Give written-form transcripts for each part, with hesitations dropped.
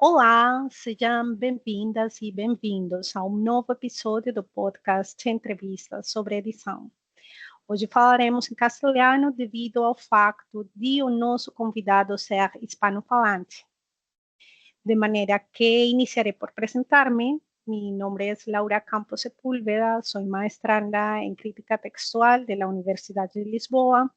Olá, sejam bem-vindas e bem-vindos a um novo episódio do podcast Entrevistas sobre Edição. Hoje falaremos em castelhano devido ao facto de o nosso convidado ser hispano-falante. De maneira que iniciaré por presentarme. Mi nombre es Laura Campos Sepúlveda, soy maestranda en crítica textual de la Universidad de Lisboa.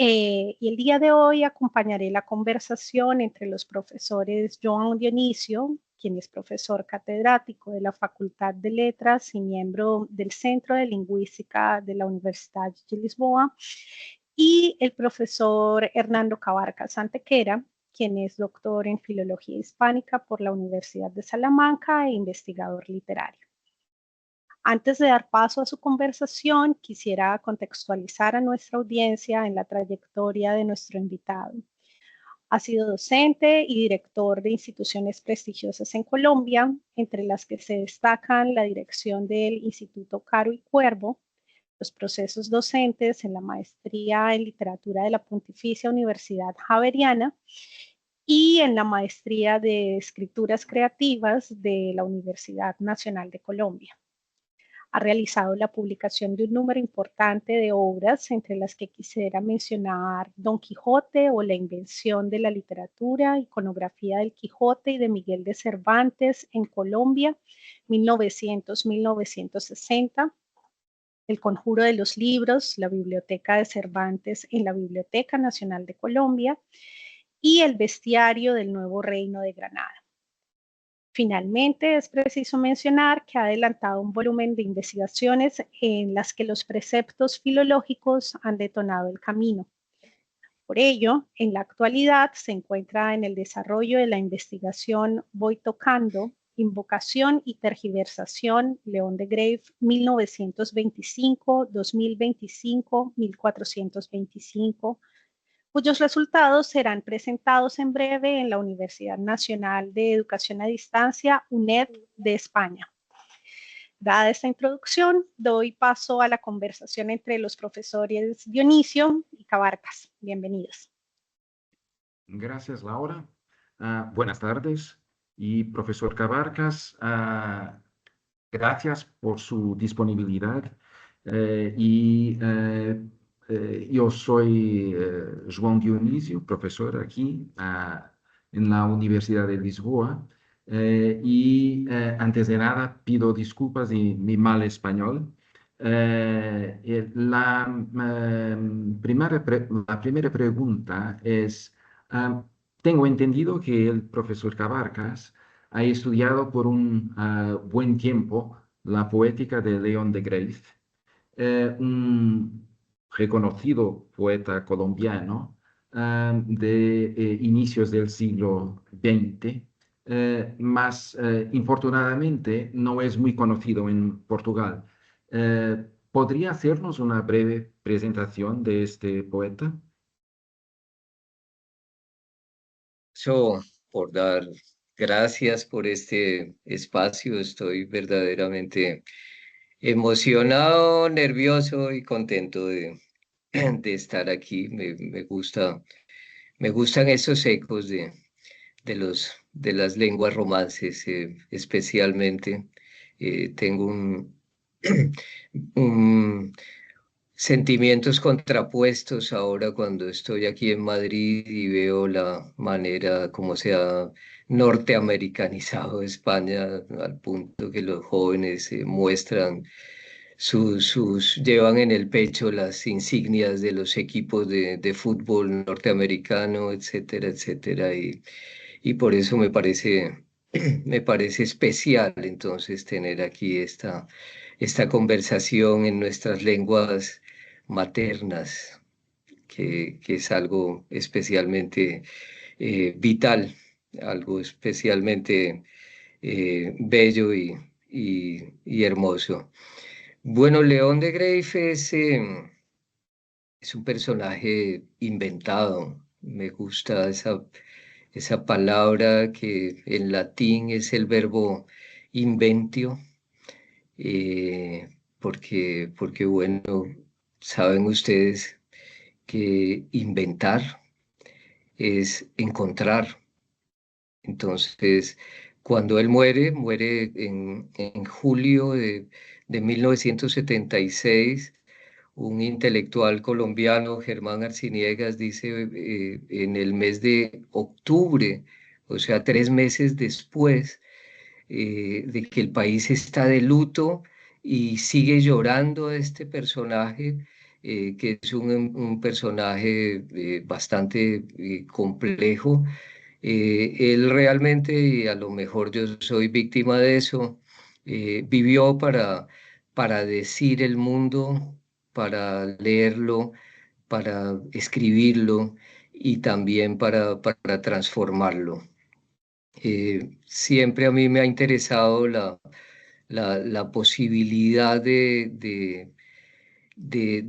Y el día de hoy acompañaré la conversación entre los profesores João Dionisio, quien es profesor catedrático de la Facultad de Letras y miembro del Centro de Lingüística de la Universidad de Lisboa, y el profesor Hernando Cabarcas Antequera, quien es doctor en Filología Hispánica por la Universidad de Salamanca e investigador literario. Antes de dar paso a su conversación, quisiera contextualizar a nuestra audiencia en la trayectoria de nuestro invitado. Ha sido docente y director de instituciones prestigiosas en Colombia, entre las que se destacan la dirección del Instituto Caro y Cuervo, los procesos docentes en la maestría en literatura de la Pontificia Universidad Javeriana y en la maestría de escrituras creativas de la Universidad Nacional de Colombia. Ha realizado la publicación de un número importante de obras, entre las que quisiera mencionar Don Quijote o La invención de la literatura, iconografía del Quijote y de Miguel de Cervantes en Colombia, 1900-1960, El conjuro de los libros, la biblioteca de Cervantes en la Biblioteca Nacional de Colombia, y El bestiario del Nuevo Reino de Granada. Finalmente, es preciso mencionar que ha adelantado un volumen de investigaciones en las que los preceptos filológicos han detonado el camino. Por ello, en la actualidad se encuentra en el desarrollo de la investigación Voy tocando, Invocación y Tergiversación, León de Grave, 1925-2025-1425, cuyos resultados serán presentados en breve en la Universidad Nacional de Educación a Distancia, UNED, de España. Dada esta introducción, doy paso a la conversación entre los profesores Dionisio y Cabarcas. Bienvenidos. Gracias, Laura. Buenas tardes. Y profesor Cabarcas, gracias por su disponibilidad. Yo soy João Dionisio, profesor aquí en la Universidad de Lisboa. Antes de nada, pido disculpas de mi mal español. La primera pregunta es, tengo entendido que el profesor Cabarcas ha estudiado por un buen tiempo la poética de León de Greiff, un reconocido poeta colombiano de inicios del siglo XX, mas infortunadamente no es muy conocido en Portugal. ¿Podría hacernos una breve presentación de este poeta? Por dar gracias por este espacio. Estoy verdaderamente emocionado, nervioso y contento de estar aquí. Me gustan esos ecos de las lenguas romances, especialmente. Tengo un sentimientos contrapuestos ahora cuando estoy aquí en Madrid y veo la manera como se ha norteamericanizado España al punto que los jóvenes muestran llevan en el pecho las insignias de los equipos de fútbol norteamericano, etcétera, etcétera. Y por eso me parece especial entonces tener aquí esta conversación en nuestras lenguas maternas, que es algo especialmente vital, algo especialmente bello y hermoso. Bueno, León de Greiff es un personaje inventado. Me gusta esa palabra que en latín es el verbo inventio, porque bueno, saben ustedes que inventar es encontrar, Entonces, cuando él muere, muere en julio de 1976. Un intelectual colombiano, Germán Arciniegas, dice en el mes de octubre, o sea, 3 meses después de que el país está de luto y sigue llorando a este personaje, que es un personaje bastante complejo. Él realmente, y a lo mejor yo soy víctima de eso, vivió para decir el mundo, para leerlo, para escribirlo y también para transformarlo. Siempre a mí me ha interesado la posibilidad de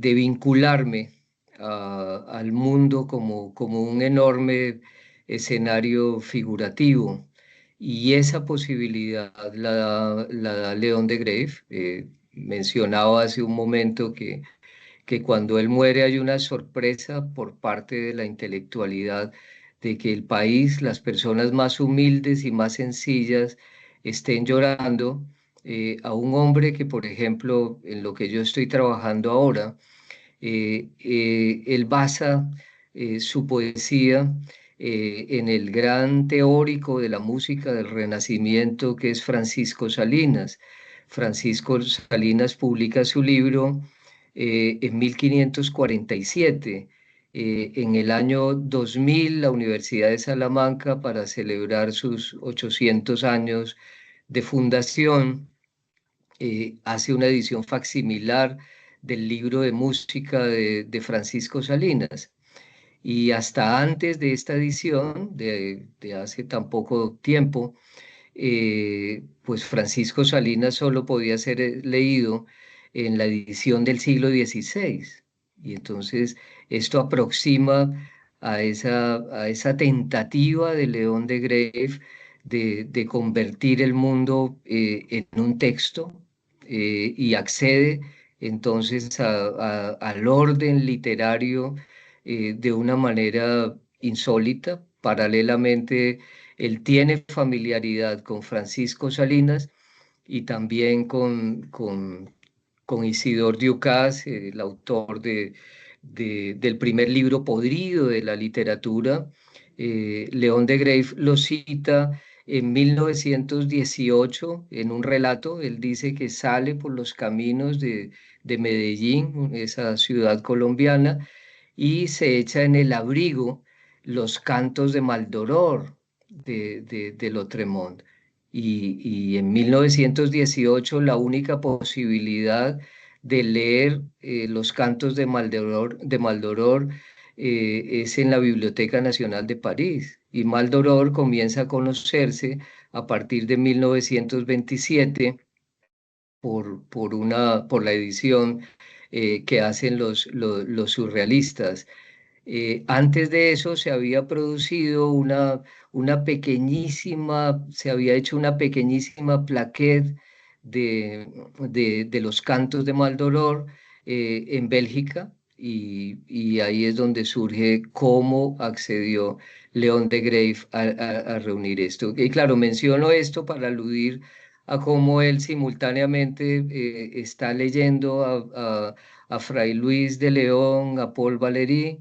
vincularme al mundo como un enorme escenario figurativo. Y esa posibilidad la da León de Grave. Mencionaba hace un momento que cuando él muere hay una sorpresa por parte de la intelectualidad de que el país, las personas más humildes y más sencillas estén llorando a un hombre que, por ejemplo, en lo que yo estoy trabajando ahora, él basa su poesía en el gran teórico de la música del Renacimiento que es Francisco Salinas. Francisco Salinas publica su libro en 1547. En el año 2000, la Universidad de Salamanca, para celebrar sus 800 años de fundación, hace una edición facsimilar del libro de música de Francisco Salinas. Y hasta antes de esta edición, de hace tan poco tiempo, pues Francisco Salinas solo podía ser leído en la edición del siglo XVI. Y entonces esto aproxima a esa tentativa de León de Grave de convertir el mundo en un texto, y accede entonces al orden literario de una manera insólita. Paralelamente, él tiene familiaridad con Francisco Salinas y también con Isidore Ducas, el autor del primer libro podrido de la literatura. León de Grave lo cita en 1918 en un relato. Él dice que sale por los caminos de Medellín, esa ciudad colombiana, y se echa en el abrigo los cantos de Maldoror de Lautréamont. Y en 1918 la única posibilidad de leer los cantos de Maldoror es en la Biblioteca Nacional de París. Y Maldoror comienza a conocerse a partir de 1927 por la edición que hacen los surrealistas. Antes de eso se había producido se había hecho una pequeñísima plaquette de los cantos de Maldoror en Bélgica, y ahí es donde surge cómo accedió León de Grave a reunir esto. Y claro, menciono esto para aludir a cómo él simultáneamente está leyendo a Fray Luis de León, a Paul Valéry,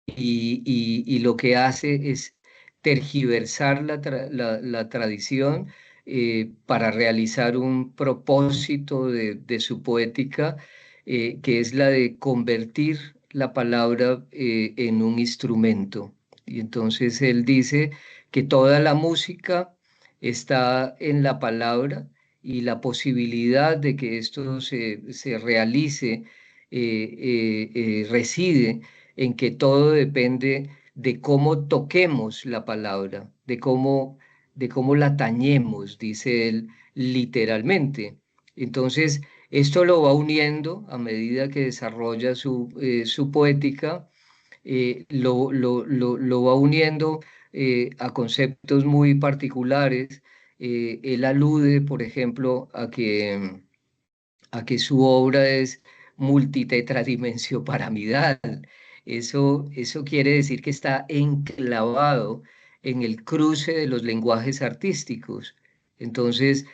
y lo que hace es tergiversar la tradición para realizar un propósito de su poética, que es la de convertir la palabra en un instrumento. Y entonces él dice que toda la música está en la palabra, y la posibilidad de que esto se realice reside en que todo depende de cómo toquemos la palabra, de cómo la tañemos, dice él literalmente. Entonces, esto lo va uniendo a medida que desarrolla su poética, lo va uniendo a conceptos muy particulares. Él alude, por ejemplo, a que su obra es multitetradimensioparamidal. Eso quiere decir que está enclavado en el cruce de los lenguajes artísticos. Entonces,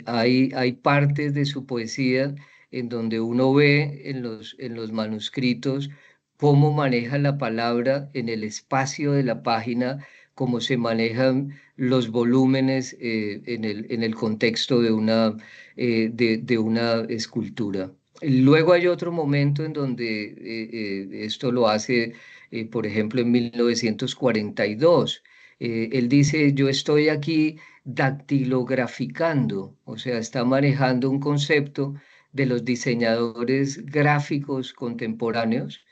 hay partes de su poesía en donde uno ve en los manuscritos cómo maneja la palabra en el espacio de la página, cómo se manejan los volúmenes en el contexto de una escultura. Luego hay otro momento en donde esto lo hace, por ejemplo, en 1942. Él dice, yo estoy aquí dactilograficando, o sea, está manejando un concepto de los diseñadores gráficos contemporáneos,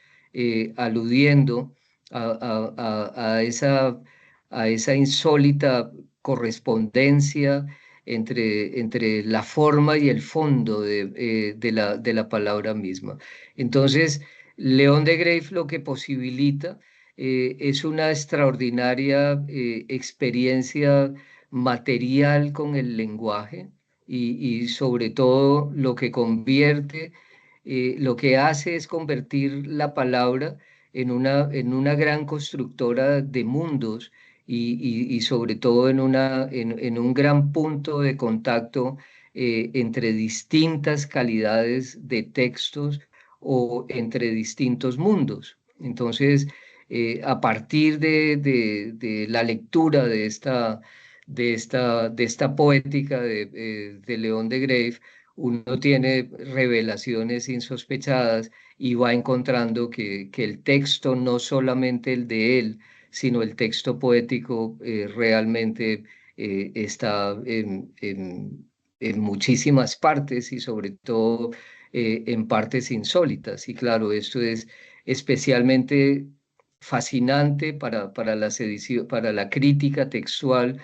aludiendo a esa insólita correspondencia entre la forma y el fondo de la palabra misma. Entonces, León de Greiff lo que posibilita es una extraordinaria experiencia material con el lenguaje y sobre todo lo que convierte, lo que hace es convertir la palabra en una gran constructora de mundos y sobre todo en un gran punto de contacto entre distintas calidades de textos o entre distintos mundos. Entonces, a partir de la lectura de esta poética de León de Greiff, uno tiene revelaciones insospechadas y va encontrando que el texto, no solamente el de él, sino el texto poético realmente está en muchísimas partes y sobre todo en partes insólitas. Y claro, esto es especialmente fascinante para la crítica textual,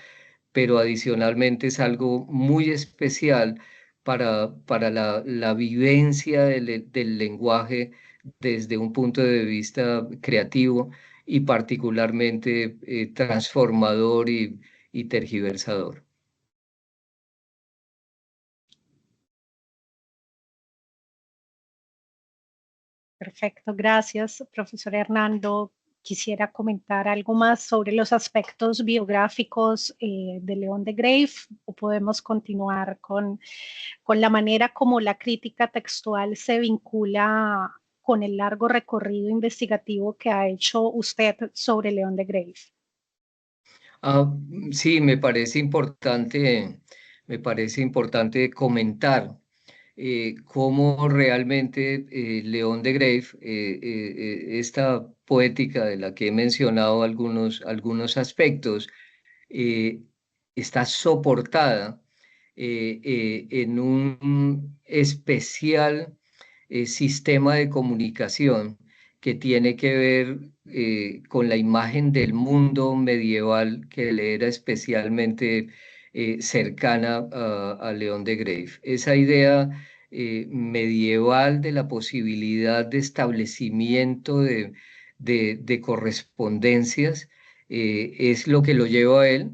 pero adicionalmente es algo muy especial para la vivencia del lenguaje desde un punto de vista creativo y particularmente transformador y tergiversador. Perfecto, gracias, profesor Hernando. Quisiera comentar algo más sobre los aspectos biográficos de León de Greiff o podemos continuar con la manera como la crítica textual se vincula con el largo recorrido investigativo que ha hecho usted sobre León de Greiff. Ah, sí, me parece importante comentar cómo realmente León de Greiff, esta poética de la que he mencionado algunos aspectos, eh, está soportada en un especial sistema de comunicación que tiene que ver con la imagen del mundo medieval que le era especialmente cercana a León de Greiff. Esa idea medieval de la posibilidad de establecimiento de correspondencias es lo que lo lleva a él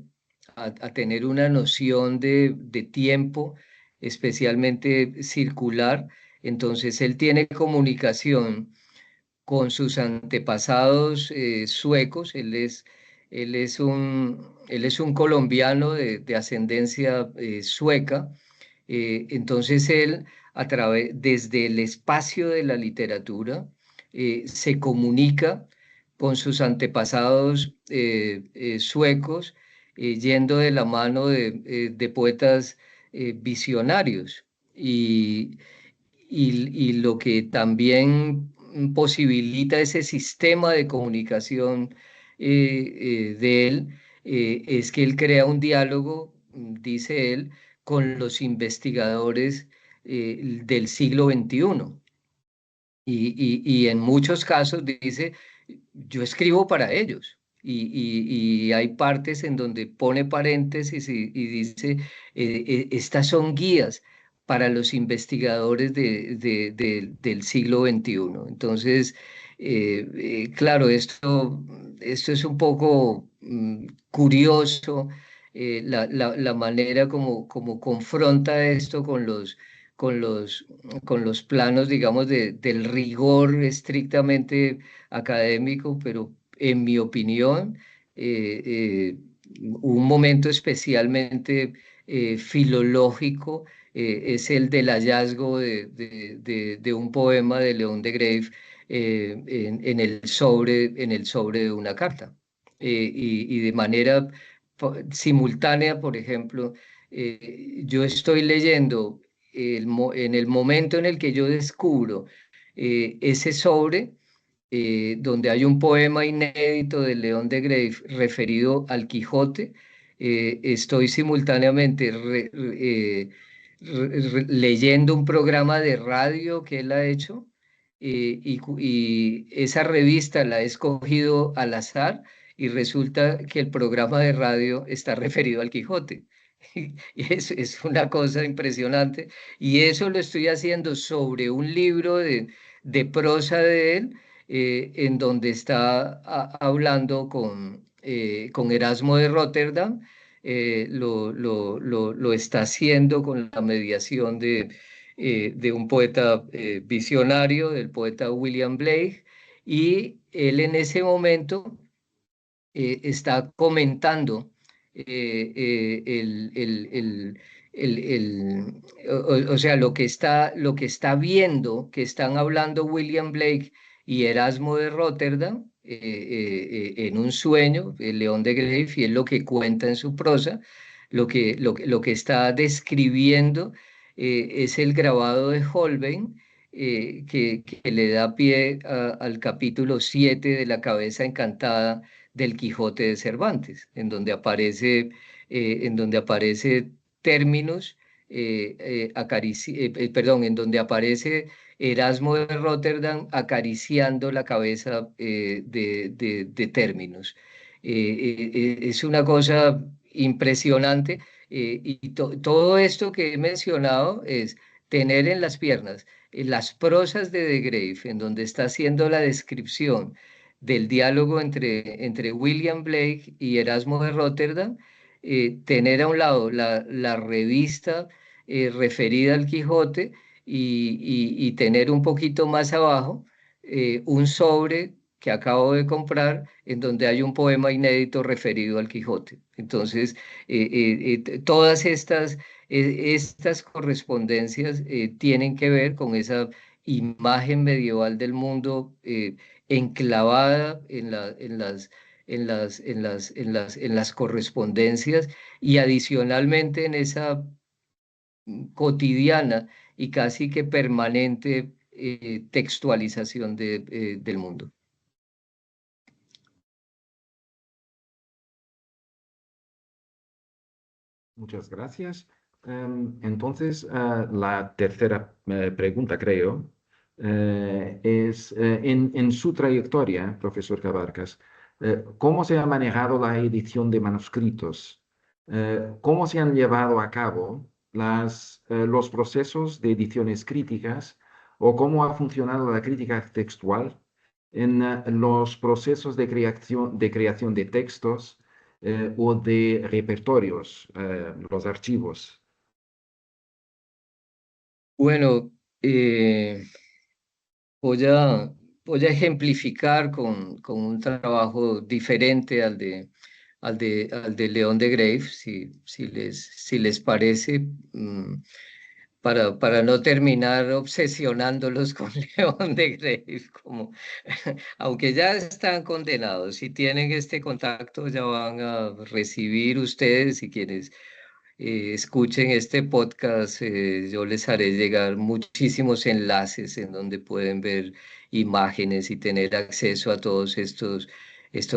a tener una noción de tiempo, especialmente circular. Entonces, él tiene comunicación con sus antepasados suecos. Él es un colombiano de ascendencia sueca. Entonces, él, desde el espacio de la literatura, se comunica con sus antepasados suecos, yendo de la mano de poetas visionarios. Y lo que también posibilita ese sistema de comunicación de él es que él crea un diálogo, dice él, con los investigadores del siglo XXI. Y en muchos casos dice, yo escribo para ellos. Y hay partes en donde pone paréntesis y dice, estas son guías para los investigadores del siglo XXI. Entonces, claro, esto es un poco curioso, la manera como confronta esto con los, con los planos, digamos, del rigor estrictamente académico, pero en mi opinión un momento especialmente filológico, es el del hallazgo de un poema de León de Greiff en el sobre de una carta. Y de manera simultánea, por ejemplo, yo estoy leyendo en el momento en el que yo descubro ese sobre, donde hay un poema inédito de León de Greiff referido al Quijote. Estoy simultáneamente leyendo un programa de radio que él ha hecho, y esa revista la he escogido al azar y resulta que el programa de radio está referido al Quijote. Y es una cosa impresionante. Y eso lo estoy haciendo sobre un libro de prosa de él, en donde está hablando con Erasmo de Rotterdam. Lo está haciendo con la mediación de un poeta visionario, del poeta William Blake, y él en ese momento está comentando o sea, lo que está viendo, que están hablando William Blake y Erasmo de Rotterdam en un sueño, el León de Greiff, y es lo que cuenta en su prosa. Lo que está describiendo es el grabado de Holbein, que le da pie al capítulo 7 de La cabeza encantada del Quijote de Cervantes, en donde aparece términos, perdón, en donde aparece Erasmo de Rotterdam acariciando la cabeza de términos. Es una cosa impresionante, y todo esto que he mencionado es tener en las piernas las prosas de Greiff, en donde está haciendo la descripción del diálogo entre William Blake y Erasmo de Rotterdam, tener a un lado la revista referida al Quijote, y tener un poquito más abajo un sobre que acabo de comprar en donde hay un poema inédito referido al Quijote. Entonces, todas estas correspondencias tienen que ver con esa imagen medieval del mundo, enclavada en las correspondencias, y adicionalmente en esa cotidiana y casi que permanente textualización del mundo. Muchas gracias. Entonces, la tercera pregunta, creo, es, en su trayectoria, profesor Cabarcas, ¿cómo se ha manejado la edición de manuscritos? ¿Cómo se han llevado a cabo los procesos de ediciones críticas o cómo ha funcionado la crítica textual en los procesos de creación de textos o de repertorios, los archivos? Bueno, voy a, voy a ejemplificar con un trabajo diferente al de León de Greiff, si les parece, para no terminar obsesionándolos con León de Greiff, aunque ya están condenados. Si tienen este contacto, ya van a recibir ustedes, y quienes escuchen este podcast, yo les haré llegar muchísimos enlaces en donde pueden ver imágenes y tener acceso a todos estos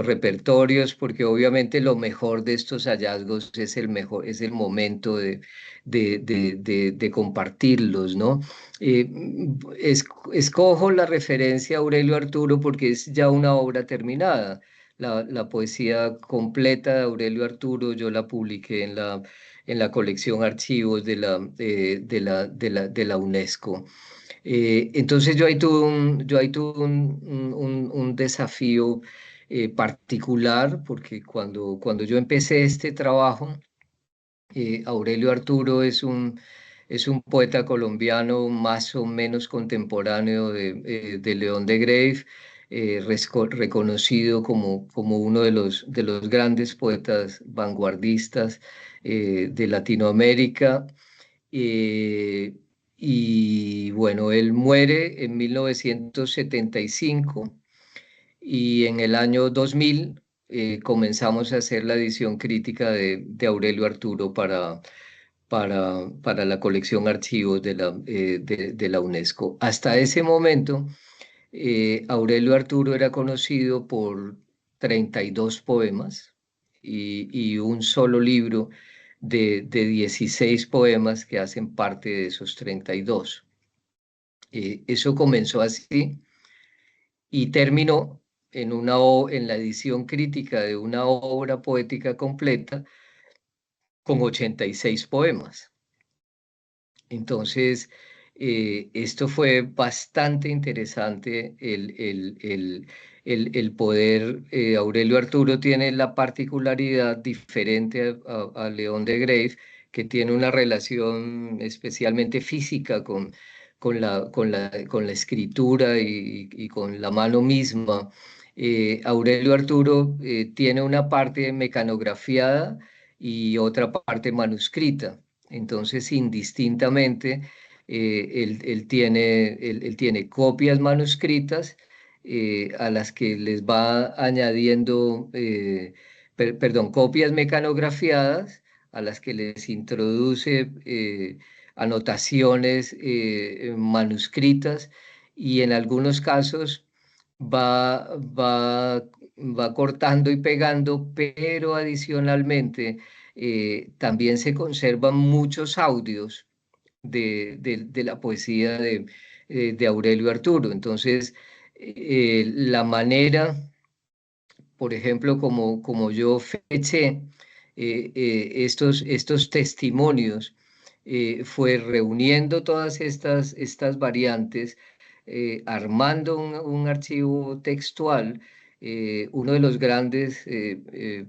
repertorios, porque obviamente lo mejor de estos hallazgos es el momento de compartirlos, ¿no? Escojo la referencia a Aurelio Arturo porque es ya una obra terminada. La poesía completa de Aurelio Arturo yo la publiqué en la colección Archivos de la UNESCO. Entonces yo ahí tuve un desafío particular, porque cuando yo empecé este trabajo, Aurelio Arturo es un poeta colombiano más o menos contemporáneo de León de Greiff. reconocido como uno de los grandes poetas vanguardistas de Latinoamérica. Eh, y bueno, él muere en 1975 y en el año 2000 comenzamos a hacer la edición crítica de Aurelio Arturo para la colección archivos de la UNESCO. Hasta ese momento, Aurelio Arturo era conocido por 32 poemas y un solo libro de 16 poemas que hacen parte de esos 32. Eso comenzó así y terminó en la edición crítica de una obra poética completa con 86 poemas. Entonces, esto fue bastante interesante el poder. Aurelio Arturo tiene la particularidad diferente a León de Greiff, que tiene una relación especialmente física con la escritura y con la mano misma. Aurelio Arturo tiene una parte mecanografiada y otra parte manuscrita. Entonces, indistintamente, él tiene copias manuscritas a las que les va añadiendo, perdón, copias mecanografiadas a las que les introduce anotaciones manuscritas y en algunos casos va, va, va cortando y pegando, pero adicionalmente también se conservan muchos audios de la poesía de Aurelio Arturo. Entonces, la manera, por ejemplo, como yo feché estos testimonios, fue reuniendo todas estas variantes, armando un archivo textual. Uno de los grandes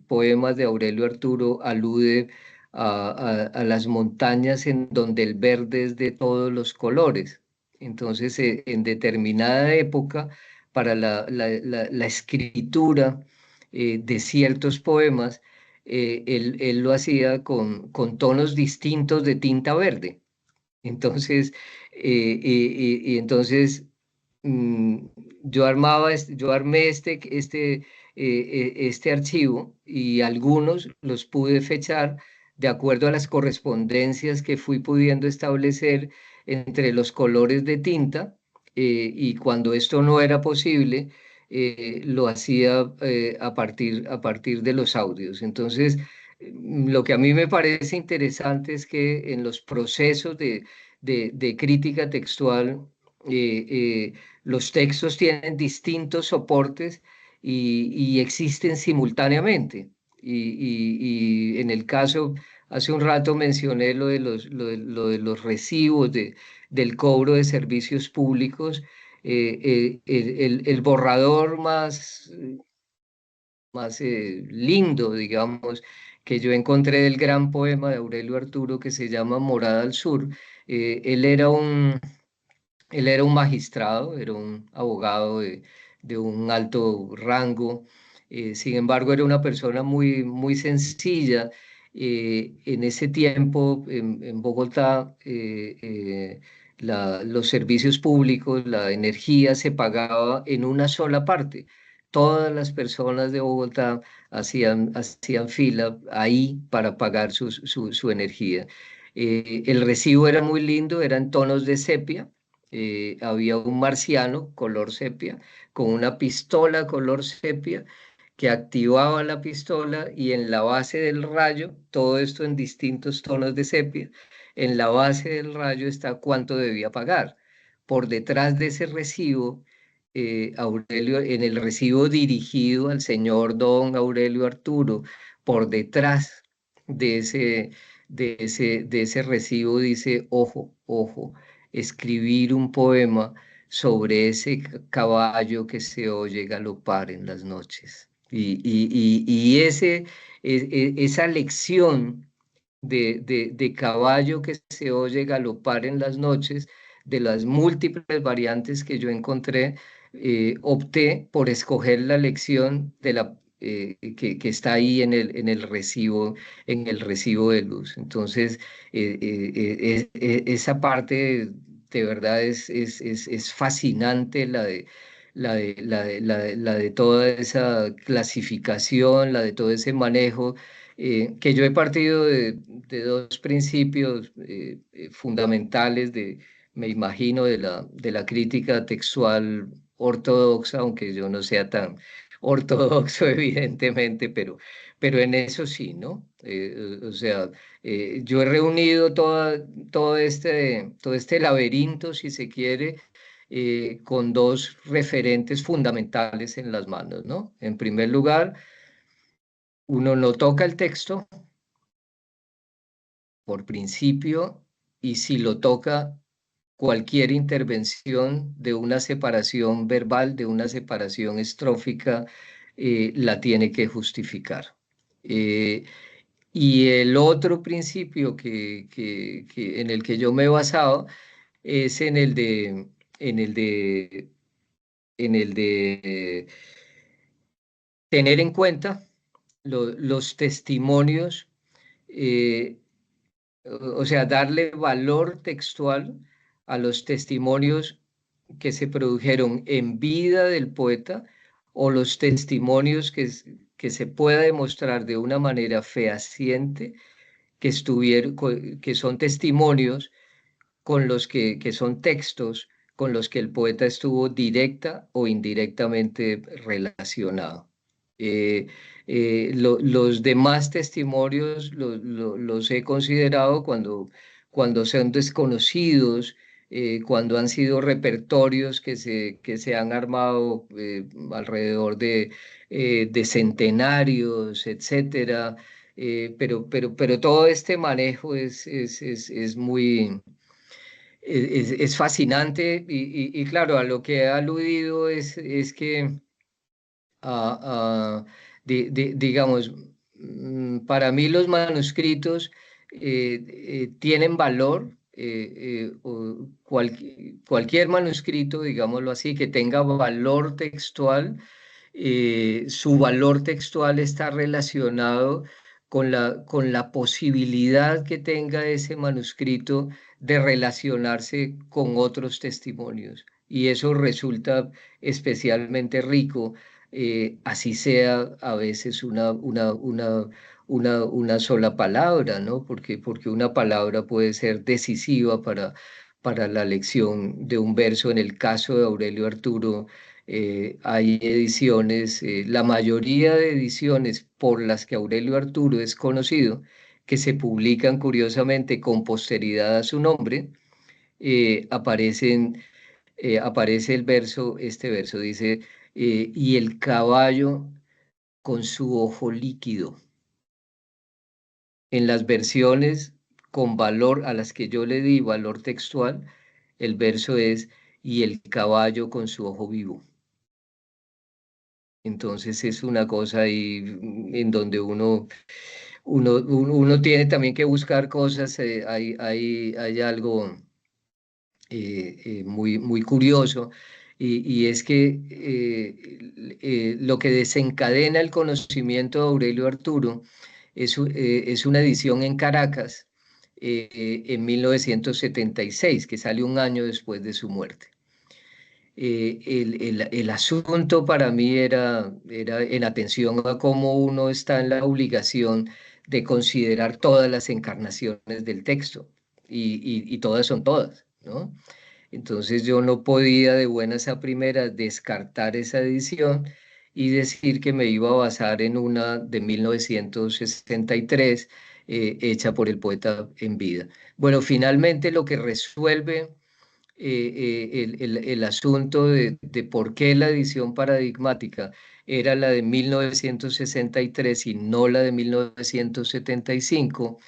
poemas de Aurelio Arturo alude a las montañas en donde el verde es de todos los colores. Entonces, en determinada época, para la escritura de ciertos poemas, él lo hacía con tonos distintos de tinta verde. Entonces, entonces mm, yo armé este archivo y algunos los pude fechar de acuerdo a las correspondencias que fui pudiendo establecer entre los colores de tinta y cuando esto no era posible, lo hacía a partir de los audios. Entonces, lo que a mí me parece interesante es que en los procesos de crítica textual, los textos tienen distintos soportes y existen simultáneamente. Y en el caso, hace un rato mencioné lo de los recibos del cobro de servicios públicos. El borrador más lindo, digamos, que yo encontré del gran poema de Aurelio Arturo que se llama Morada al Sur. Eh, él era un, él era un magistrado, era un abogado de un alto rango. Sin embargo, era una persona muy, muy sencilla. En ese tiempo, en Bogotá, los servicios públicos, la energía se pagaba en una sola parte. Todas las personas de Bogotá hacían fila ahí para pagar su energía. El recibo era muy lindo, eran tonos de sepia. Había un marciano color sepia con una pistola color sepia que activaba la pistola y en la base del rayo, todo esto en distintos tonos de sepia, en la base del rayo está cuánto debía pagar. Por detrás de ese recibo, Aurelio, en el recibo dirigido al señor don Aurelio Arturo, por detrás de ese recibo dice, ojo, ojo, escribir un poema sobre ese caballo que se oye galopar en las noches. Esa lección de caballo que se oye galopar en las noches, de las múltiples variantes que yo encontré, opté por escoger la lección de que está ahí en el recibo de luz. Entonces, esa parte de verdad es fascinante, la de toda esa clasificación, la de todo ese manejo, que yo he partido de dos principios fundamentales me imagino, de la crítica textual ortodoxa, aunque yo no sea tan ortodoxo, evidentemente, pero en eso sí, ¿no? O sea, yo he reunido todo este laberinto, si se quiere, con dos referentes fundamentales en las manos, ¿no? En primer lugar, uno no toca el texto por principio, y si lo toca, cualquier intervención de una separación verbal, de una separación estrófica, la tiene que justificar. Y el otro principio en el que yo me he basado es en el de, en el de tener en cuenta los testimonios, eh, o sea, darle valor textual a los testimonios que se produjeron en vida del poeta, o los testimonios que se pueda demostrar de una manera fehaciente que son testimonios que son textos con los que el poeta estuvo directa o indirectamente relacionado. Eh, los demás testimonios los he considerado cuando son desconocidos, cuando han sido repertorios que se han armado alrededor de centenarios, etcétera. Pero todo este manejo es muy es fascinante, y claro, a lo que he aludido es que, digamos, para mí los manuscritos tienen valor, cualquier manuscrito, digámoslo así, que tenga valor textual, su valor textual está relacionado con la posibilidad que tenga ese manuscrito de relacionarse con otros testimonios. Y eso resulta especialmente rico, así sea a veces una sola palabra, ¿no? Porque una palabra puede ser decisiva para la lección de un verso. En el caso de Aurelio Arturo, hay ediciones, la mayoría de ediciones por las que Aurelio Arturo es conocido, que se publican curiosamente con posteridad a su nombre, aparece este verso dice, y el caballo con su ojo líquido. En las versiones con valor a las que yo le di valor textual, el verso es, y el caballo con su ojo vivo. Entonces es una cosa ahí en donde uno tiene también que buscar cosas, hay algo muy curioso, y es que lo que desencadena el conocimiento de Aurelio Arturo es una edición en Caracas en 1976, que sale un año después de su muerte. El asunto para mí era en atención a cómo uno está en la obligación de considerar todas las encarnaciones del texto, y todas son todas, ¿no? Entonces yo no podía de buenas a primeras descartar esa edición y decir que me iba a basar en una de 1963, hecha por el poeta en vida. Bueno, finalmente lo que resuelve el asunto de por qué la edición paradigmática era la de 1963 y no la de 1975,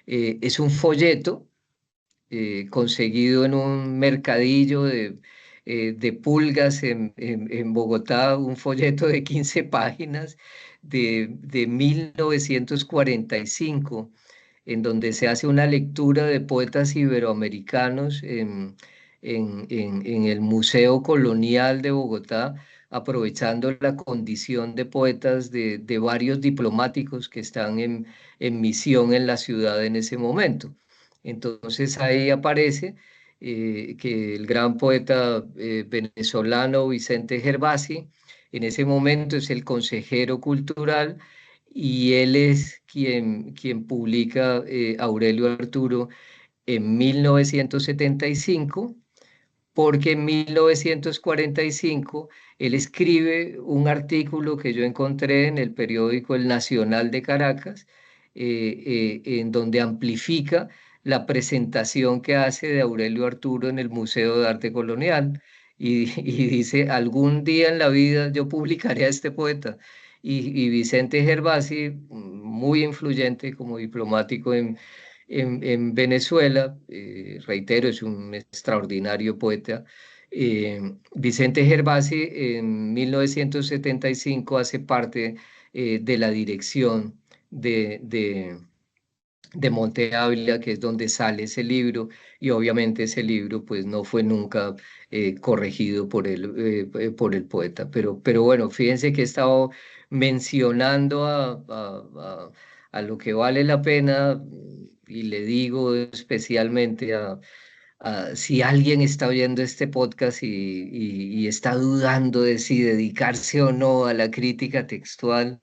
es un folleto conseguido en un mercadillo de pulgas en Bogotá, un folleto de 15 páginas de 1945, en donde se hace una lectura de poetas iberoamericanos en el Museo Colonial de Bogotá, aprovechando la condición de poetas de varios diplomáticos que están en misión en la ciudad en ese momento. Entonces ahí aparece que el gran poeta venezolano Vicente Gervasi en ese momento es el consejero cultural y él es quien publica Aurelio Arturo en 1975, porque en 1945 él escribe un artículo que yo encontré en el periódico El Nacional de Caracas, en donde amplifica la presentación que hace de Aurelio Arturo en el Museo de Arte Colonial. Y dice, algún día en la vida yo publicaré a este poeta. Y Vicente Gervasi, muy influyente como diplomático en Venezuela, reitero, es un extraordinario poeta. Vicente Gervasi en 1975 hace parte de la dirección de Monte Ávila, que es donde sale ese libro, y obviamente ese libro pues no fue nunca corregido por el poeta. Pero bueno, fíjense que he estado mencionando a lo que vale la pena y le digo especialmente si alguien está oyendo este podcast y está dudando de si dedicarse o no a la crítica textual,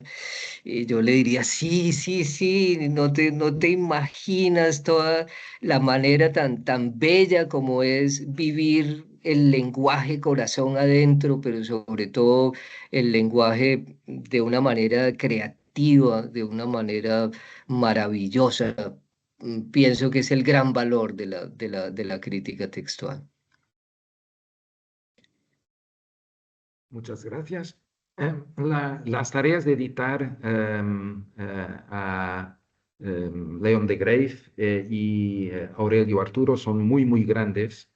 yo le diría, sí, sí, sí, no te imaginas toda la manera tan bella como es vivir el lenguaje corazón adentro, pero sobre todo el lenguaje de una manera creativa, de una manera maravillosa. Pienso que es el gran valor de la crítica textual. Muchas gracias. Las tareas de editar a León de Greiff y Aurelio Arturo son muy, muy grandes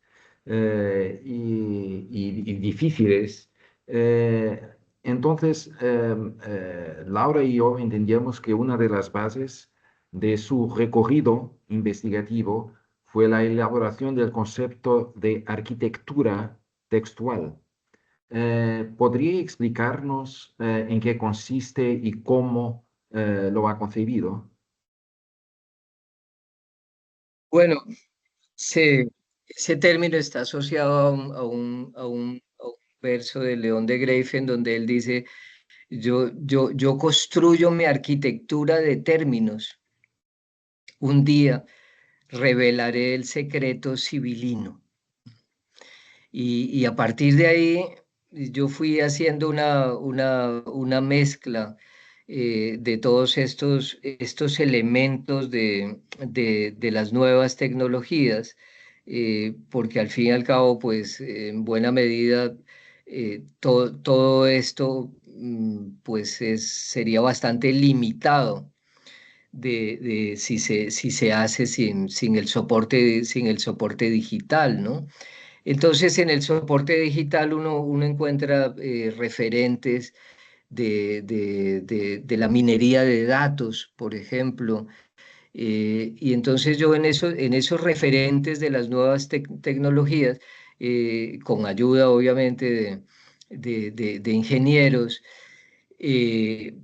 y difíciles. Eh, entonces, Laura y yo entendíamos que una de las bases de su recorrido investigativo fue la elaboración del concepto de arquitectura textual. ¿Podría explicarnos en qué consiste y cómo lo ha concebido? Bueno, ese término está asociado a un verso de León de Greiff en donde él dice, yo construyo mi arquitectura de términos. Un día revelaré el secreto civilino. Y a partir de ahí yo fui haciendo una mezcla de todos estos elementos de las nuevas tecnologías, porque al fin y al cabo, pues en buena medida, todo esto pues sería bastante limitado si se hace sin el soporte digital, ¿no? Entonces, en el soporte digital uno encuentra referentes de la minería de datos, por ejemplo. Y entonces yo en esos referentes de las nuevas tecnologías, con ayuda obviamente de ingenieros,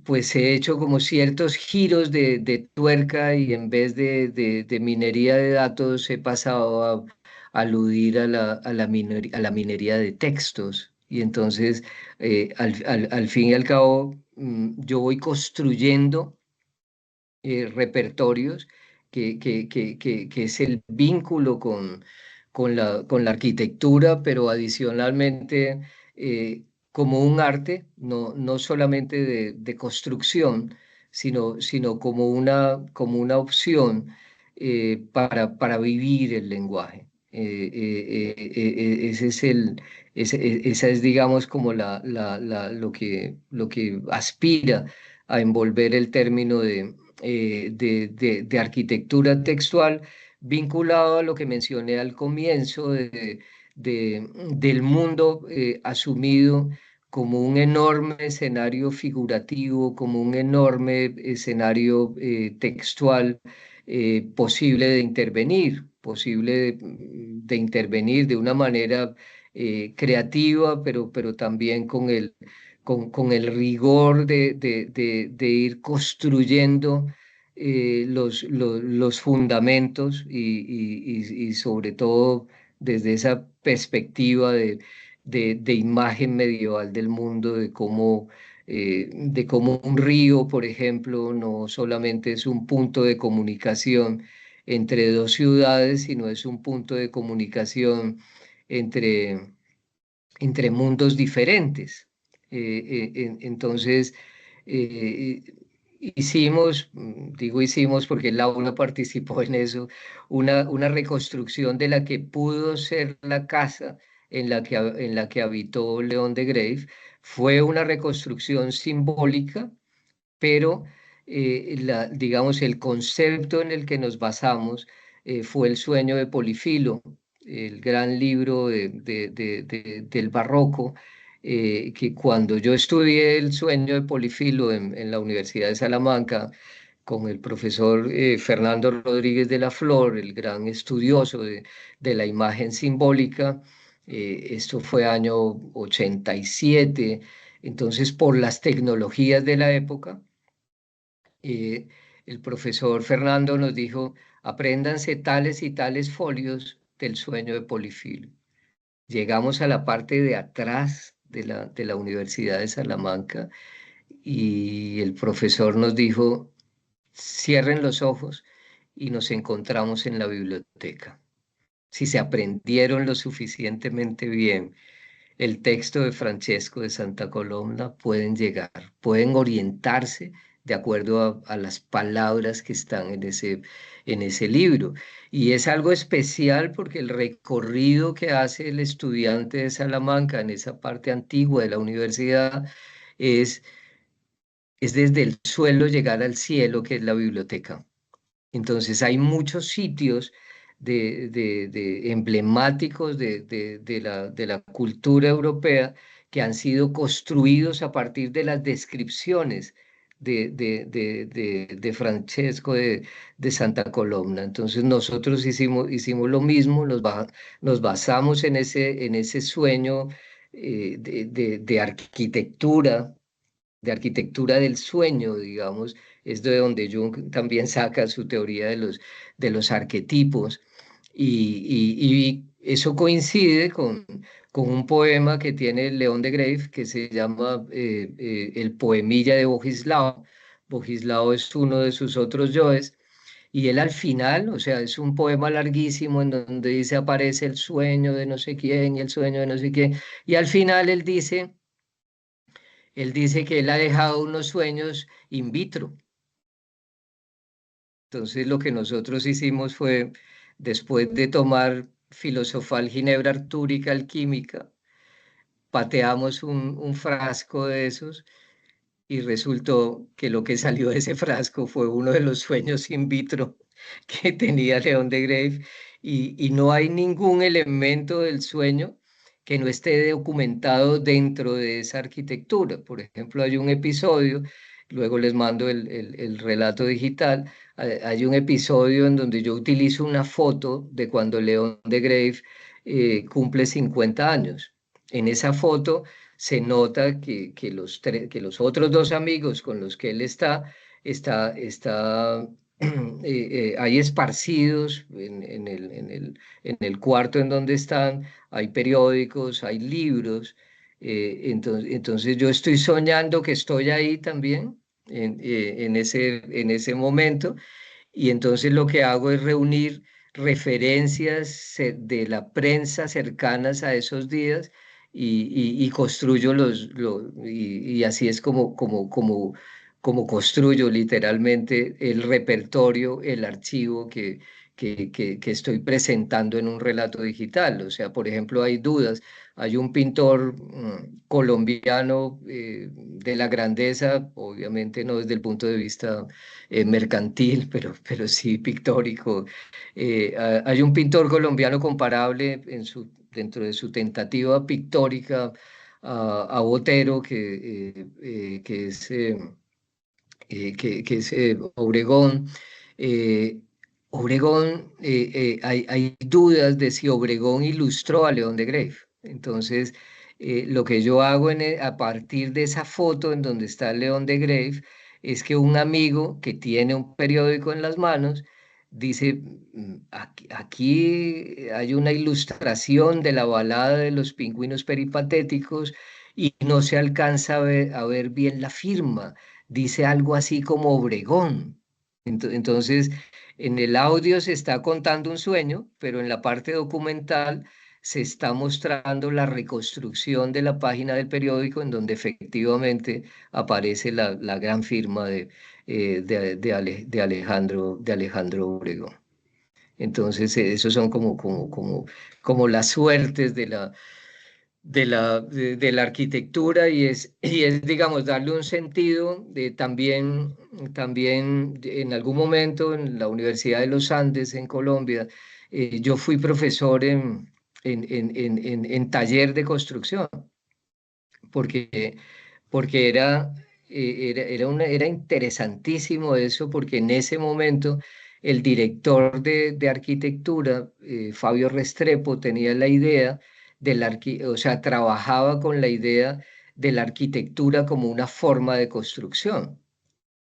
pues he hecho como ciertos giros de tuerca y en vez de minería de datos he pasado a aludir a la minería de textos. Y entonces, al fin y al cabo, yo voy construyendo repertorios que es el vínculo con la arquitectura, pero adicionalmente como un arte, no solamente de construcción, sino como una opción para vivir el lenguaje. Ese es esa es, digamos, como lo que aspira a envolver el término de arquitectura textual, vinculado a lo que mencioné al comienzo del mundo asumido como un enorme escenario figurativo, como un enorme escenario textual posible de intervenir, posible de intervenir de una manera creativa, pero también con el rigor de ir construyendo los fundamentos y sobre todo desde esa perspectiva de imagen medieval del mundo, de cómo un río, por ejemplo, no solamente es un punto de comunicación entre dos ciudades, sino es un punto de comunicación entre, entre mundos diferentes. Entonces, eh, digo hicimos porque Laura participó en eso, una reconstrucción de la que pudo ser la casa en la que habitó León de Grave. Fue una reconstrucción simbólica, pero digamos, el concepto en el que nos basamos fue El sueño de Polifilo, el gran libro del barroco, que cuando yo estudié El sueño de Polifilo en la Universidad de Salamanca, con el profesor Fernando Rodríguez de la Flor, el gran estudioso de la imagen simbólica, esto fue año 87, entonces por las tecnologías de la época, eh, el profesor Fernando nos dijo, apréndanse tales y tales folios del sueño de Polifilo. Llegamos a la parte de atrás de la Universidad de Salamanca y el profesor nos dijo, cierren los ojos y nos encontramos en la biblioteca. Si se aprendieron lo suficientemente bien el texto de Francesco de Santa Colomna, pueden llegar, pueden orientarse de acuerdo a las palabras que están en ese libro. Y es algo especial porque el recorrido que hace el estudiante de Salamanca en esa parte antigua de la universidad es, es desde el suelo llegar al cielo, que es la biblioteca. Entonces hay muchos sitios emblemáticos de la cultura europea que han sido construidos a partir de las descripciones de Francesco de Santa Colomna. Entonces nosotros hicimos lo mismo, nos basamos en ese sueño de arquitectura del sueño, digamos, es de donde Jung también saca su teoría de los arquetipos, y eso coincide con un poema que tiene León de Grave que se llama El poemilla de Bogislao. Bogislao es uno de sus otros yoes, y él al final, o sea, es un poema larguísimo en donde dice aparece el sueño de no sé quién y el sueño de no sé quién, y al final él dice que él ha dejado unos sueños in vitro. Entonces lo que nosotros hicimos fue, después de tomar filosofal ginebra artúrica alquímica, pateamos un frasco de esos y resultó que lo que salió de ese frasco fue uno de los sueños in vitro que tenía León de Grave, y no hay ningún elemento del sueño que no esté documentado dentro de esa arquitectura. Por ejemplo, hay un episodio, luego les mando el relato digital, hay un episodio en donde yo utilizo una foto de cuando León de Grave cumple 50 años. En esa foto se nota que los otros dos amigos con los que él está ahí esparcidos en el cuarto en donde están, hay periódicos, hay libros, entonces yo estoy soñando que estoy ahí también en ese momento, y entonces lo que hago es reunir referencias de la prensa cercanas a esos días y construyo y así es como construyo literalmente el repertorio, el archivo que estoy presentando en un relato digital. O sea, por ejemplo, hay dudas. Hay un pintor colombiano de la grandeza, obviamente no desde el punto de vista mercantil, pero sí pictórico. Hay un pintor colombiano comparable dentro de su tentativa pictórica a Botero, que es Obregón. Obregón, hay dudas de si Obregón ilustró a León de Greiff. Entonces, lo que yo hago a partir de esa foto en donde está León de Greiff es que un amigo que tiene un periódico en las manos dice, aquí hay una ilustración de la balada de los pingüinos peripatéticos y no se alcanza a ver bien la firma. Dice algo así como Obregón. Entonces, en el audio se está contando un sueño, pero en la parte documental se está mostrando la reconstrucción de la página del periódico en donde efectivamente aparece la gran firma de Alejandro Obregón. Entonces, esos son como las suertes de la arquitectura y es, digamos, darle un sentido también en algún momento en la Universidad de los Andes en Colombia, yo fui profesor en taller de construcción, porque, porque era interesantísimo eso, porque en ese momento el director de arquitectura, Fabio Restrepo, tenía la idea o sea, trabajaba con la idea de la arquitectura como una forma de construcción.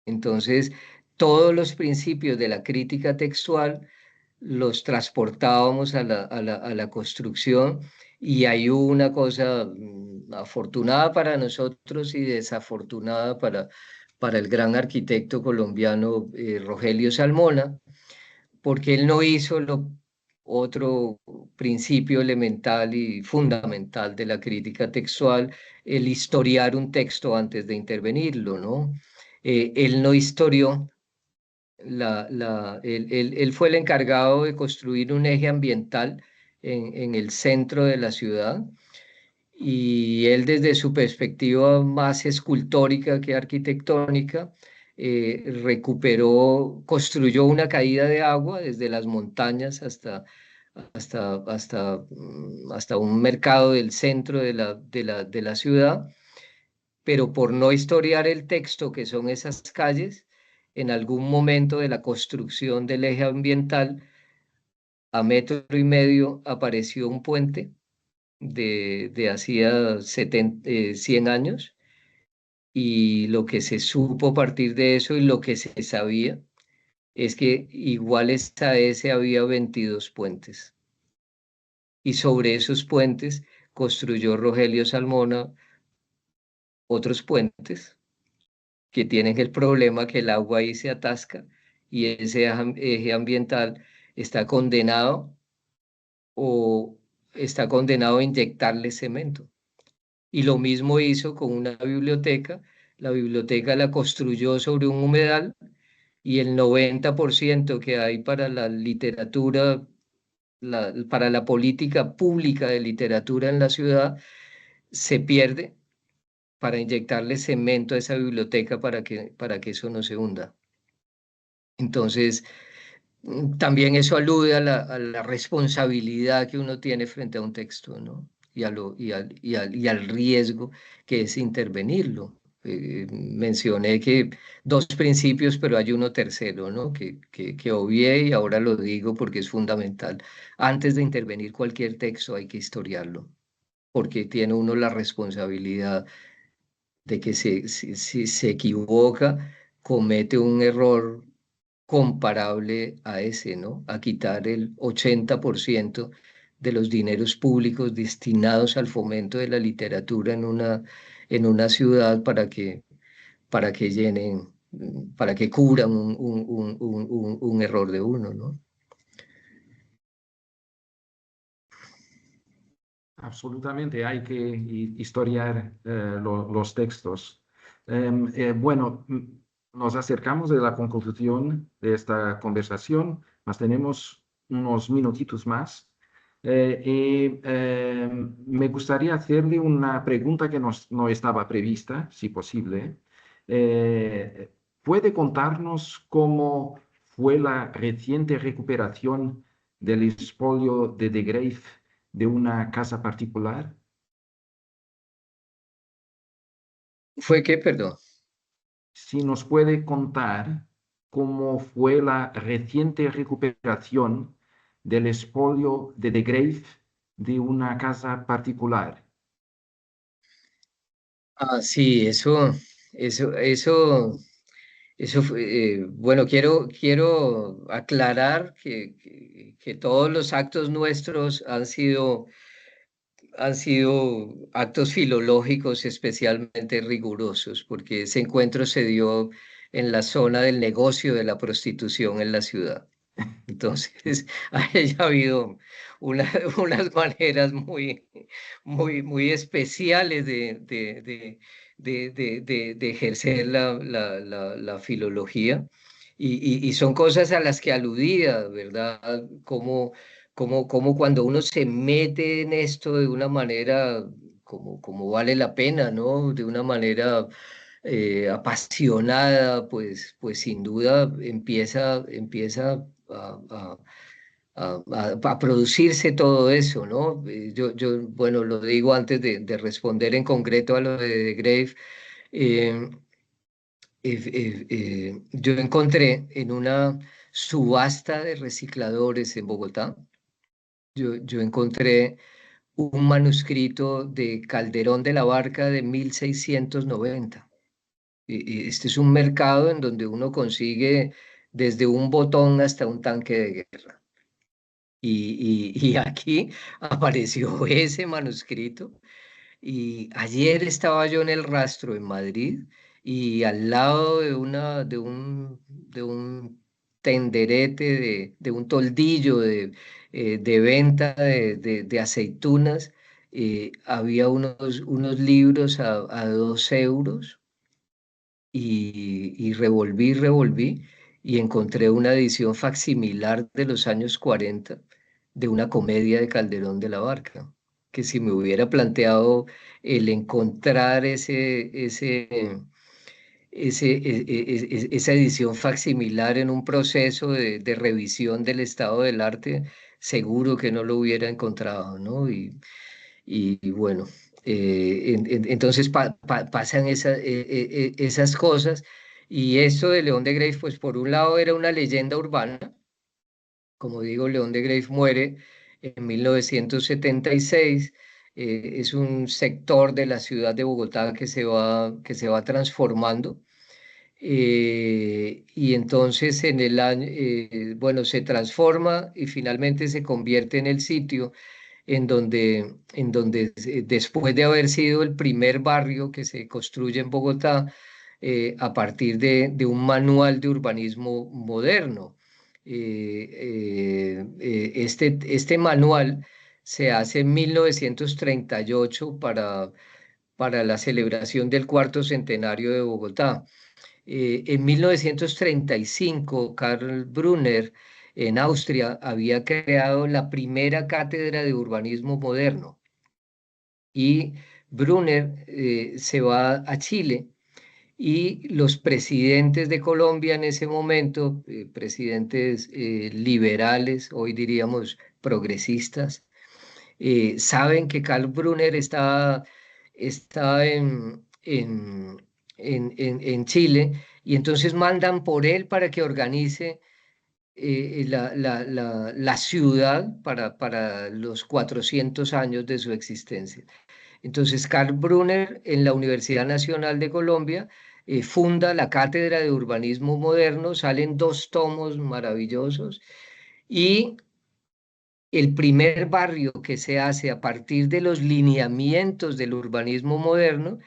Entonces, todos los principios de la crítica textual los transportábamos a la construcción y hay una cosa afortunada para nosotros y desafortunada para el gran arquitecto colombiano Rogelio Salmona, porque él no hizo otro principio elemental y fundamental de la crítica textual, el historiar un texto antes de intervenirlo, ¿no? Él no historió él fue el encargado de construir un eje ambiental en el centro de la ciudad y él desde su perspectiva más escultórica que arquitectónica, construyó una caída de agua desde las montañas hasta un mercado del centro de la ciudad, pero por no historiar el texto que son esas calles, en algún momento de la construcción del eje ambiental, a 1,5 metros apareció un puente de hacía 100 años, y lo que se supo a partir de eso y lo que se sabía es que iguales a ese había 22 puentes. Y sobre esos puentes construyó Rogelio Salmona otros puentes que tienen el problema que el agua ahí se atasca y ese eje ambiental está condenado o está condenado a inyectarle cemento. Y lo mismo hizo con una biblioteca. La biblioteca la construyó sobre un humedal y el 90% que hay para la literatura, para la política pública de literatura en la ciudad, se pierde para inyectarle cemento a esa biblioteca para que eso no se hunda. Entonces, también eso alude a la responsabilidad que uno tiene frente a un texto, ¿no? Y al riesgo que es intervenirlo. Mencioné que 2 principios, pero hay uno tercero, ¿no? Que obvié y ahora lo digo porque es fundamental. Antes de intervenir cualquier texto hay que historiarlo, porque tiene uno la responsabilidad de que si se equivoca, comete un error comparable a ese, ¿no? A quitar el 80% de los dineros públicos destinados al fomento de la literatura en una ciudad para que llenen, para que cubran un error de uno, ¿no? Absolutamente, hay que historiar los textos. Bueno, nos acercamos de la conclusión de esta conversación, mas tenemos unos minutitos más. Me gustaría hacerle una pregunta que no estaba prevista, si posible. ¿Puede contarnos cómo fue la reciente recuperación del expolio de Greiff de una casa particular? ¿Fue qué, perdón? Si nos puede contar cómo fue la reciente recuperación del expolio de Grave de una casa particular. Sí, eso bueno, quiero aclarar que todos los actos nuestros han sido actos filológicos especialmente rigurosos, porque ese encuentro se dio en la zona del negocio de la prostitución en la ciudad. Entonces, ha habido una- unas maneras muy especiales de ejercer la filología. Y son cosas a las que aludía, ¿verdad? Como cuando uno se mete en esto de una manera como vale la pena, ¿no? De una manera apasionada, pues sin duda empieza a producirse todo eso, ¿no? Bueno, lo digo antes de responder en concreto a lo de Grave. eh, yo encontré en una subasta de recicladores en Bogotá, yo encontré un manuscrito de Calderón de la Barca de 1690. Y este es un mercado en donde uno consigue desde un botón hasta un tanque de guerra. Y aquí apareció ese manuscrito. Y ayer estaba yo en el Rastro en Madrid y al lado de un tenderete, de un toldillo de venta de aceitunas, había unos libros a 2 euros y revolví y encontré una edición facsimilar de los años 40 de una comedia de Calderón de la Barca, que si me hubiera planteado el encontrar esa edición facsimilar en un proceso de revisión del estado del arte, seguro que no lo hubiera encontrado, ¿no? Y bueno, entonces pasan esas cosas. Y esto de León de Greiff, pues por un lado era una leyenda urbana. Como digo, León de Greiff muere en 1976. Es un sector de la ciudad de Bogotá que se va transformando. Y entonces en el año, bueno, se transforma y finalmente se convierte en el sitio en donde después de haber sido el primer barrio que se construye en Bogotá, a partir de un manual de urbanismo moderno. Este manual se hace en 1938 para la celebración del cuarto centenario de Bogotá. En 1935, Karl Brunner en Austria había creado la primera cátedra de urbanismo moderno y Brunner se va a Chile y los presidentes de Colombia en ese momento, presidentes liberales, hoy diríamos progresistas, saben que Karl Brunner está en Chile y entonces mandan por él para que organice la ciudad para los 400 años de su existencia. Entonces, Karl Brunner en la Universidad Nacional de Colombia funda la Cátedra de Urbanismo Moderno, salen 2 tomos maravillosos y el primer barrio que se hace a partir de los lineamientos del urbanismo moderno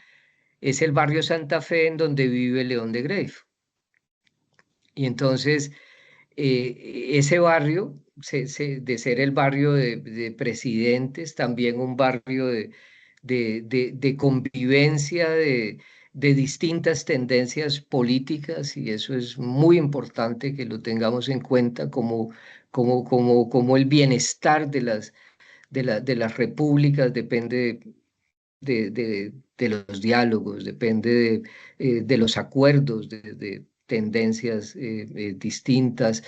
es el barrio Santa Fe en donde vive León de Greiff. Y entonces ese barrio, de ser el barrio de presidentes, también un barrio de convivencia de distintas tendencias políticas, y eso es muy importante que lo tengamos en cuenta como el bienestar de las repúblicas depende de los diálogos, depende de los acuerdos, de tendencias distintas.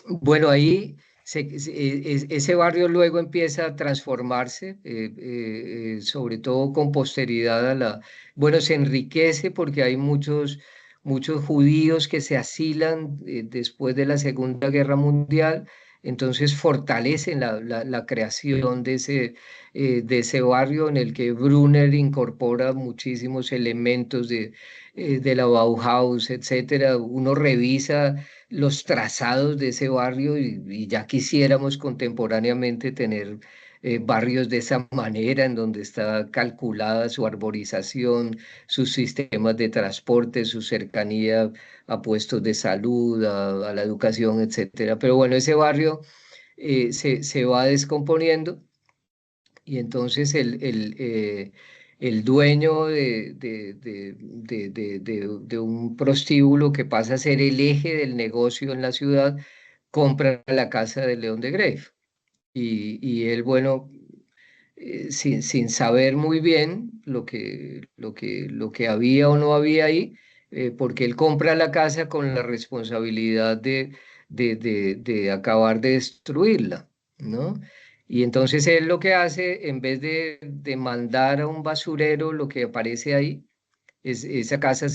Bueno, ahí ese barrio luego empieza a transformarse, sobre todo con posteridad bueno, se enriquece porque hay muchos judíos que se asilan después de la Segunda Guerra Mundial, entonces fortalecen la creación de ese barrio en el que Brunner incorpora muchísimos elementos de la Bauhaus, etcétera. Uno revisa los trazados de ese barrio y ya quisiéramos contemporáneamente tener barrios de esa manera, en donde está calculada su arborización, sus sistemas de transporte, su cercanía a puestos de salud, a la educación, etcétera. Pero bueno, ese barrio se va descomponiendo y entonces el dueño de un prostíbulo que pasa a ser el eje del negocio en la ciudad, compra la casa de León de Grave. Y él, bueno, sin saber muy bien lo que había o no había ahí, porque él compra la casa con la responsabilidad de acabar de destruirla, ¿no? Y entonces él lo que hace, en vez de mandar a un basurero lo que aparece ahí, esa casa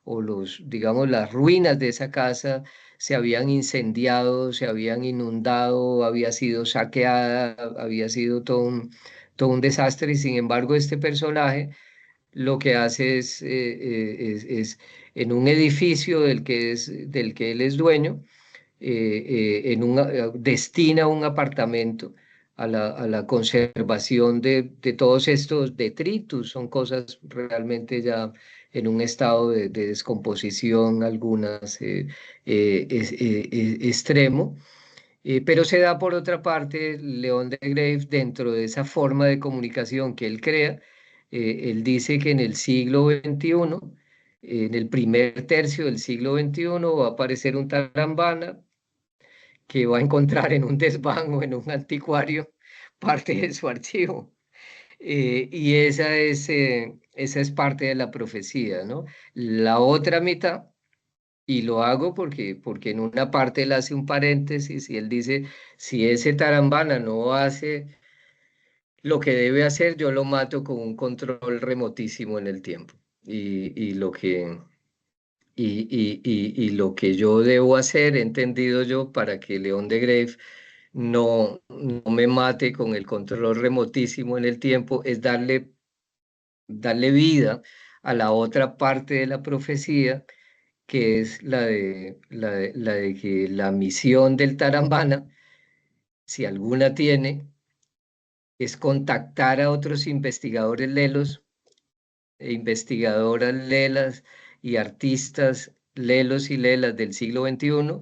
o digamos, las ruinas de esa casa se habían incendiado, se habían inundado, había sido saqueada, había sido todo un desastre, y sin embargo este personaje lo que hace es en un edificio del que él es dueño, destina un apartamento a la conservación de todos estos detritus. Son cosas realmente ya en un estado de descomposición, algunas extremo. Pero se da por otra parte, León de Grave, dentro de esa forma de comunicación que él crea, él dice que en el siglo XXI, en el primer tercio del siglo XXI, va a aparecer un Tarambana que va a encontrar en un desván o en un anticuario parte de su archivo. Y esa es parte de la profecía, ¿no? La otra mitad, y lo hago porque en una parte él hace un paréntesis y él dice, si ese Tarambana no hace lo que debe hacer, yo lo mato con un control remotísimo en el tiempo. Y lo que... y lo que yo debo hacer, he entendido yo, para que León de Grave no me mate con el control remotísimo en el tiempo, es darle vida a la otra parte de la profecía, que es la de que la misión del Tarambana, si alguna tiene, es contactar a otros investigadores lelos e investigadoras lelas y artistas lelos y lelas del siglo XXI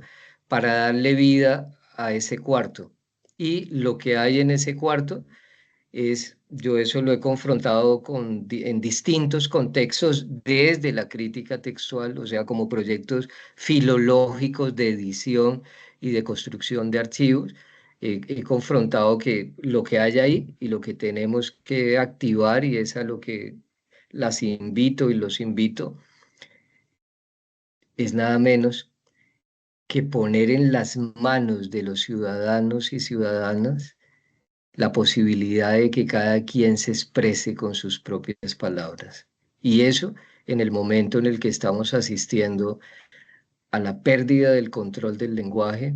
para darle vida a ese cuarto. Y lo que hay en ese cuarto yo eso lo he confrontado en distintos contextos desde la crítica textual, o sea, como proyectos filológicos de edición y de construcción de archivos. He confrontado que lo que hay ahí y lo que tenemos que activar, y es a lo que las invito y los invito, es nada menos que poner en las manos de los ciudadanos y ciudadanas la posibilidad de que cada quien se exprese con sus propias palabras. Y eso en el momento en el que estamos asistiendo a la pérdida del control del lenguaje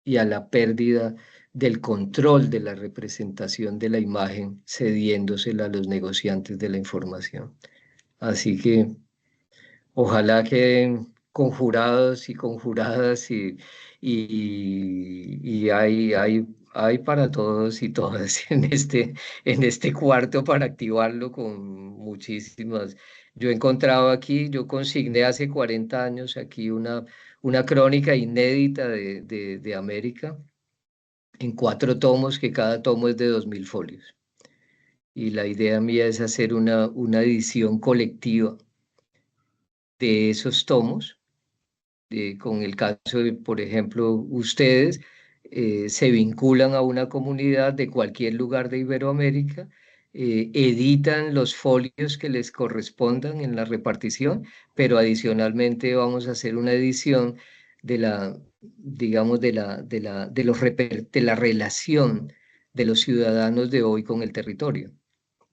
y a la pérdida del control de la representación de la imagen, cediéndosela a los negociantes de la información. Así que ojalá queden conjurados y conjuradas, y hay para todos y todas en este cuarto para activarlo con muchísimas. Yo he encontrado aquí, yo consigné hace 40 años aquí una crónica inédita de América en 4 tomos, que cada tomo es de 2000 folios. Y la idea mía es hacer una edición colectiva de esos tomos, con el caso de, por ejemplo, ustedes se vinculan a una comunidad de cualquier lugar de Iberoamérica, editan los folios que les correspondan en la repartición, pero adicionalmente vamos a hacer una edición digamos, de la relación de los ciudadanos de hoy con el territorio.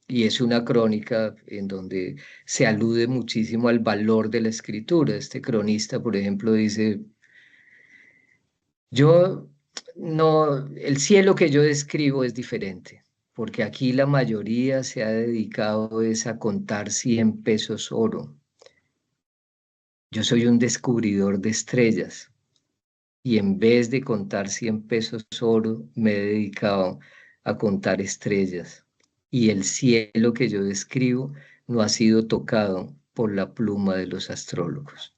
y es una crónica en donde se alude muchísimo al valor de la escritura. Este cronista, por ejemplo, dice, yo no, el cielo que yo describo es diferente, porque aquí la mayoría se ha dedicado es a contar 100 pesos oro. Yo soy un descubridor de estrellas y en vez de contar 100 pesos oro, me he dedicado a contar estrellas. Y el cielo que yo describo no ha sido tocado por la pluma de los astrólogos.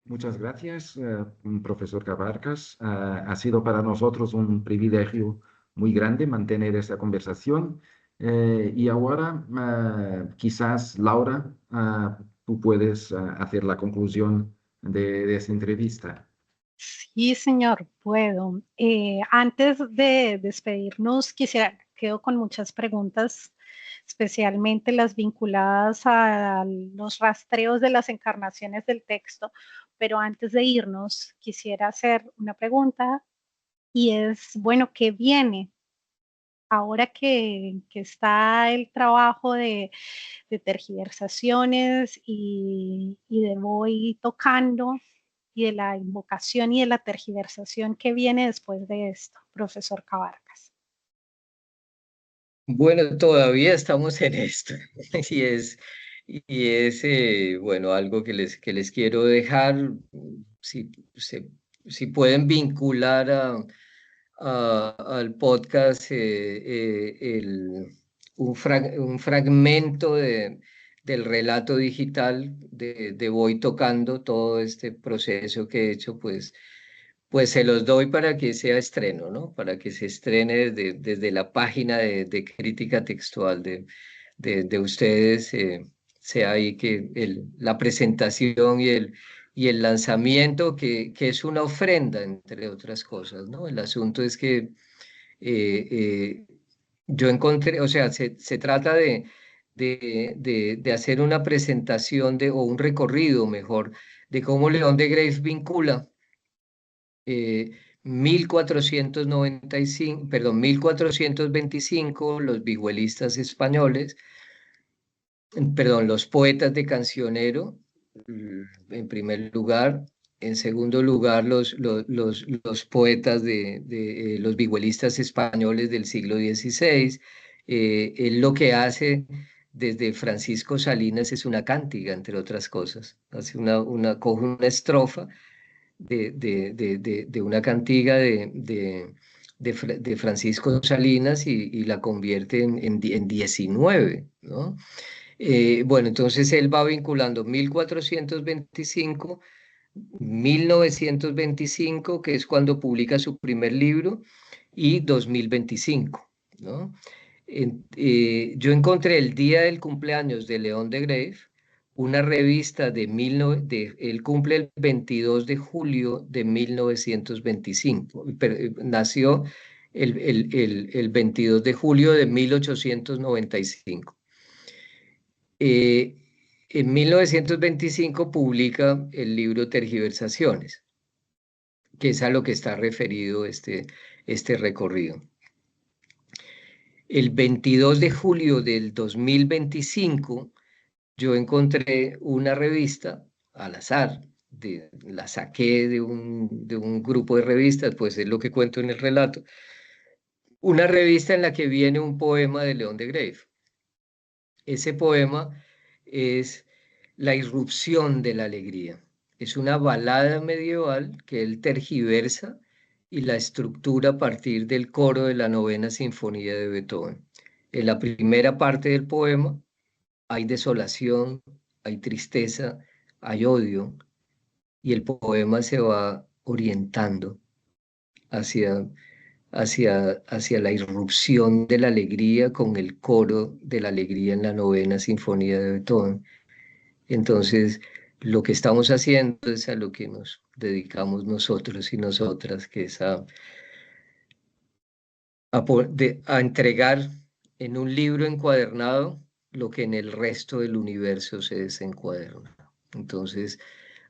Muchas gracias, profesor Cabarcas. Ha sido para nosotros un privilegio muy grande mantener esta conversación. Y ahora, quizás, Laura, tú puedes hacer la conclusión de esta entrevista. Sí, señor, puedo. Antes de despedirnos, quedo con muchas preguntas, especialmente las vinculadas a los rastreos de las encarnaciones del texto, pero antes de irnos, quisiera hacer una pregunta y es, bueno, ¿qué viene? Ahora que está el trabajo de tergiversaciones y de voy tocando y de la invocación y de la tergiversación que viene después de esto, profesor Cabarcas. Bueno, todavía estamos en esto y es bueno, algo que les quiero dejar, si, si pueden vincular al podcast un fragmento del relato digital de Voy Tocando, todo este proceso que he hecho, pues se los doy para que sea estreno, ¿no? Para que se estrene desde la página de crítica textual de ustedes, sea ahí que la presentación y el lanzamiento, que es una ofrenda, entre otras cosas, ¿no? El asunto es que yo encontré, o sea, se trata de hacer una presentación o un recorrido mejor de cómo León de Greiff vincula 1495, perdón, 1425, los vihuelistas españoles, perdón, los poetas de Cancionero, en primer lugar. En segundo lugar, los poetas de los vihuelistas españoles del siglo XVI. Él lo que hace desde Francisco Salinas es una cántiga, entre otras cosas. Hace coge una estrofa de una cantiga de Francisco Salinas y la convierte en 19, ¿no? Bueno, entonces él va vinculando 1425, 1925, que es cuando publica su primer libro, y 2025, ¿no? Yo encontré el día del cumpleaños de León de Greiff una revista él cumple el 22 de julio de 1925, pero, nació el 22 de julio de 1895. Eh, en 1925 publica el libro Tergiversaciones, que es a lo que está referido este recorrido. El 22 de julio del 2025 yo encontré una revista al azar, la saqué de un grupo de revistas, pues es lo que cuento en el relato, una revista en la que viene un poema de León de Greiff. Ese poema es La irrupción de la alegría. Es una balada medieval que él tergiversa y la estructura a partir del coro de la novena sinfonía de Beethoven. En la primera parte del poema hay desolación, hay tristeza, hay odio, y el poema se va orientando hacia, hacia la irrupción de la alegría con el coro de la alegría en la novena sinfonía de Beethoven. Entonces, lo que estamos haciendo es a lo que nos dedicamos nosotros y nosotras, que es a entregar en un libro encuadernado lo que en el resto del universo se desencuaderna. Entonces,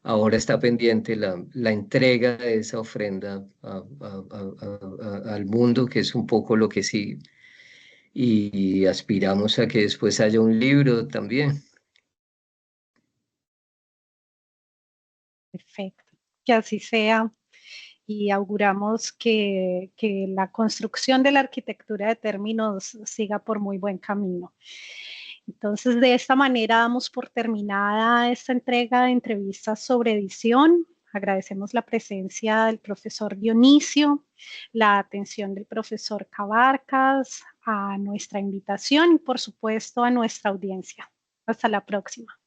ahora está pendiente la entrega de esa ofrenda al mundo, que es un poco lo que sí, y aspiramos a que después haya un libro también. Perfecto. Que así sea. Y auguramos que la construcción de la arquitectura de términos siga por muy buen camino. Entonces, de esta manera damos por terminada esta entrega de entrevistas sobre edición. Agradecemos la presencia del profesor Dionisio, la atención del profesor Cabarcas, a nuestra invitación y, por supuesto, a nuestra audiencia. Hasta la próxima.